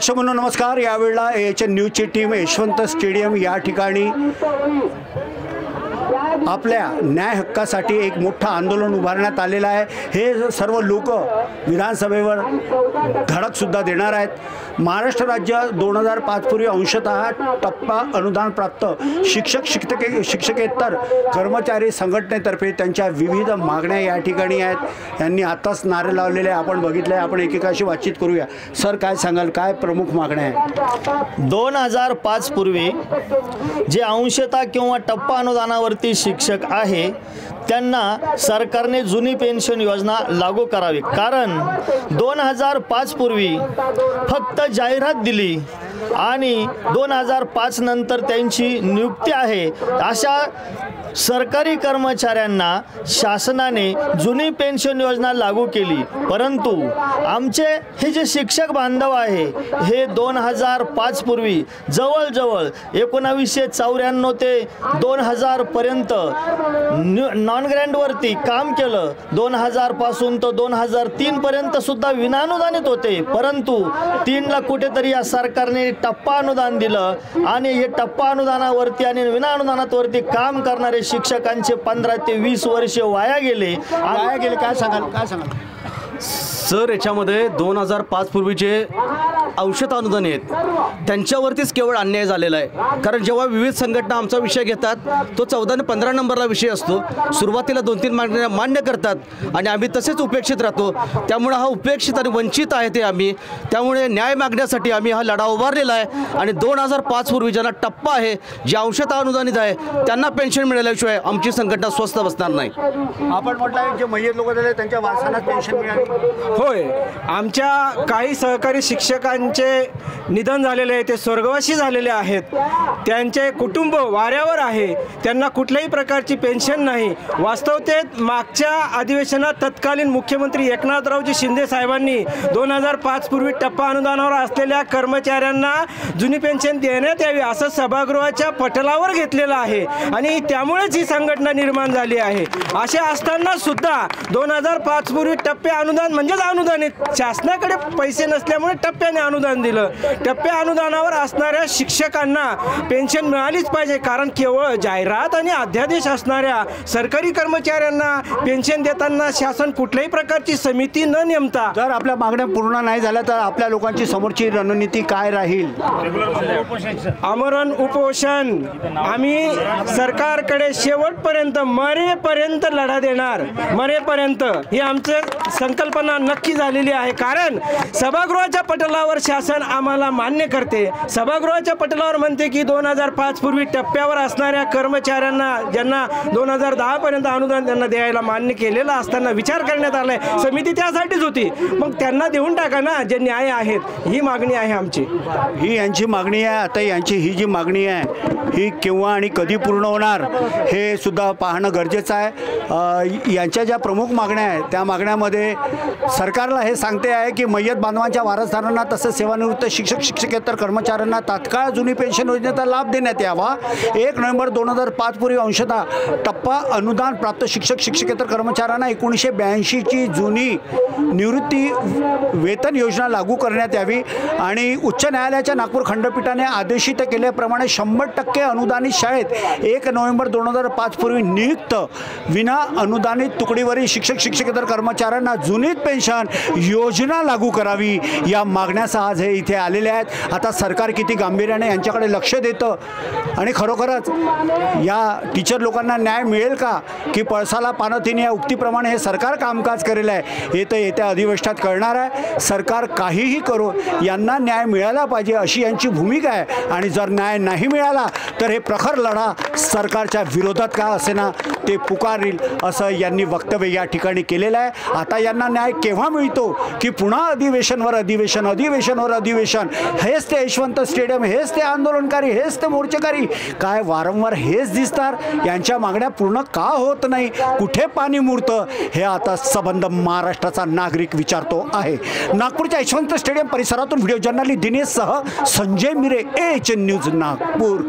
प्रेक्षक म्हणून नमस्कार। यावेळेला AHN न्यूजची टीम यशवंत स्टेडियम या ठिकाणी आपल्या न्याय हक्कासाठी एक मोठं आंदोलन उभारण्यात आलेलं आहे। हे सर्व लोक विधानसभेवर धडक सुद्धा देणार आहेत। महाराष्ट्र राज्य 2005 पूर्वी अंशतः टप्पा अनुदान प्राप्त शिक्षकेतर कर्मचारी संघटनेतर्फे त्यांच्या विविध मागण्या या ठिकाणी आहेत। त्यांनी आताच नारे लावलेले आपण बघितले। आपण एकेकाशी बातचीत करूया। सर, काय सांगाल, काय प्रमुख मागण्या आहेत? 2005 पूर्वी जे अंशतः किंवा टप्पा अनुदानावरती शिक्षक आहे त्यांना सरकारने जुनी पेन्शन योजना लागू करावी। कारण 2005 पूर्वी फक्त जाहिरात दिली आणि 2005 नंतर त्यांची नियुक्ती आहे। अशा सरकारी कर्मचाऱ्यांना शासनाने जुनी पेन्शन योजना लागू केली, परंतु आमचे हे जे शिक्षक बांधव आहे हे 2005 पूर्वी जवळजवळ 1994 ते 2000 पर्यंत नॉन ग्रँटवरती काम केलं। 2000 पासून तर 2003 पर्यंत सुद्धा विनाअनुदानित होते, परंतु 3ला कुठेतरी या सरकारने टप्पा अनुदान दिलं आणि हे टप्पा अनुदानावरती आणि विनाअनुदानावरती काम करणारे शिक्षकांचे 15 ते 20 वर्ष वाया गेले। काय सांगाल? सर, याच्यामध्ये 2005 पूर्वीचे अंशतः अनुदान आहेत त्यांच्यावरतीच केवळ अन्याय झालेला आहे। कारण जेव्हा विविध संघटना आमचा विषय घेतात तो 14 आणि 15 नंबरला विषय असतो। सुरुवातीला 2-3 मागण्या मान्य करतात आणि आम्ही तसेच उपेक्षित राहतो। त्यामुळे हा उपेक्षित आणि वंचित आहे ते आम्ही। त्यामुळे न्याय मागण्यासाठी आम्ही हा लढा उभारलेला आहे आणि 2005 पूर्वी ज्यांना टप्पा आहे, जे अंशतः अनुदानित आहे, त्यांना पेन्शन मिळाल्याशिवाय आमची संघटना स्वस्थ बसणार नाही। आपण म्हटलं जे मयत लोक झाले त्यांच्या वारसांना पेन्शन मिळाली। होय, आमच्या काही सहकारी शिक्षकांचे निधन झालेले आहे, ते स्वर्गवासी झालेले आहेत, त्यांचे कुटुंब वाऱ्यावर आहे, त्यांना कुठल्याही प्रकारची पेन्शन नाही। वास्तवतेत मागच्या अधिवेशनात तत्कालीन मुख्यमंत्री एकनाथरावजी शिंदे साहेबांनी 2005 पूर्वी टप्पा अनुदानावर असलेल्या कर्मचाऱ्यांना जुनी पेन्शन देण्यात यावी असं सभागृहाच्या पटलावर घेतलेलं आहे आणि त्यामुळेच ही संघटना निर्माण झाली आहे। असे असताना सुद्धा 2005 पूर्वी टप्पे अनुदान म्हणजेच अनुदानित, शासनाकडे पैसे नसल्यामुळे टप्प्याने अनुदान दिलं। टप्प्या अनुदानावर असणाऱ्या शिक्षकांना पेन्शन मिळालीच पाहिजे, कारण केवळ जाहिरात आणि अध्यादेश असणाऱ्या सरकारी कर्मचाऱ्यांना पेन्शन देताना शासन कुठल्याही प्रकारची समिती न नेमता जर आपल्या मागण्या पूर्ण नाही झाल्या तर आपल्या लोकांची समोरची रणनीती काय राहील? आमरण उपोषण आम्ही सरकारकडे शेवटपर्यंत मरेपर्यंत लढा देणार, मरेपर्यंत ही आमची संकल्पना नक्की झालेली आहे। कारण सभागृहाच्या पटलावर शासन आम्हाला मान्य करते, सभागृहाच्या पटलावर म्हणते की 2005 पूर्वी टप्प्यावर असणाऱ्या कर्मचाऱ्यांना ज्यांना 2010 पर्यंत अनुदान त्यांना द्यायला मान्य केलेलं असताना विचार करण्यात आलाय, समिती त्यासाठीच होती, मग त्यांना देऊन टाका ना जे न्याय आहेत। ही मागणी आहे आमची, ही यांची मागणी आहे। आता यांची ही जी मागणी आहे ही केव्हा आणि कधी पूर्ण होणार हे सुद्धा पाहणं गरजेचं आहे। यांच्या ज्या प्रमुख मागण्या आहेत त्या मागण्यामध्ये सरकारला हे सांगते आहे की मयत बांधवांच्या वारसदारांना तसंच सेवानिवृत्त शिक्षकेतर कर्मचाऱ्यांना तात्काळ जुनी पेन्शन योजनेचा लाभ देण्यात यावा। 1 नोव्हेंबर 2005 पूर्वी अंशतः टप्पा अनुदान प्राप्त शिक्षकेतर कर्मचाऱ्यांना 1982ची जुनी निवृत्ती वेतन योजना लागू करण्यात यावी आणि उच्च न्यायालयाच्या नागपूर खंडपीठाने आदेशित केल्याप्रमाणे 100% अनुदानित शाळेत 1 नोव्हेंबर 2005 पूर्वी नियुक्त विना अनुदानित तुकडीवरील शिक्षकेतर कर्मचाऱ्यांना जुनी पेन्शन योजना लागू करावी। या मागण्यासह आज हे इथे आलेले आहेत। आता सरकार किती गांभीर्याने यांच्याकडे लक्ष देतं आणि खरोखरच या टीचर लोकांना न्याय मिळेल का की पळसाला पानं तीन या उक्तीप्रमाणे हे सरकार कामकाज करेल आहे हे तर येत्या अधिवेशनात कळणार आहे। सरकार काहीही करो यांना न्याय मिळाला पाहिजे अशी यांची भूमिका आहे आणि जर न्याय नाही मिळाला तर हे प्रखर लढा सरकारच्या विरोधात का असेना ते पुकारील असं यांनी वक्तव्य या ठिकाणी केलेलं आहे। आता यांना न्याय केव्हा मिळतो की पुन्हा अधिवेशनवर अधिवेशन, अधिवेशनवर अधिवेशन, हेच ते यशवंत स्टेडियम, हेच ते आंदोलनकारी, हेच ते मोर्चेकारी, काय वारंवार हेच दिसतात। यांच्या मागण्या पूर्ण का होत नाही, कुठे पाणी मुरतं हे आता संबंध महाराष्ट्राचा नागरिक विचारतो आहे। नागपूरच्या यशवंत स्टेडियम परिसरातून व्हिडिओ जर्नलिस्ट दिनेशसह संजय मिरे, AHN न्यूज नागपूर।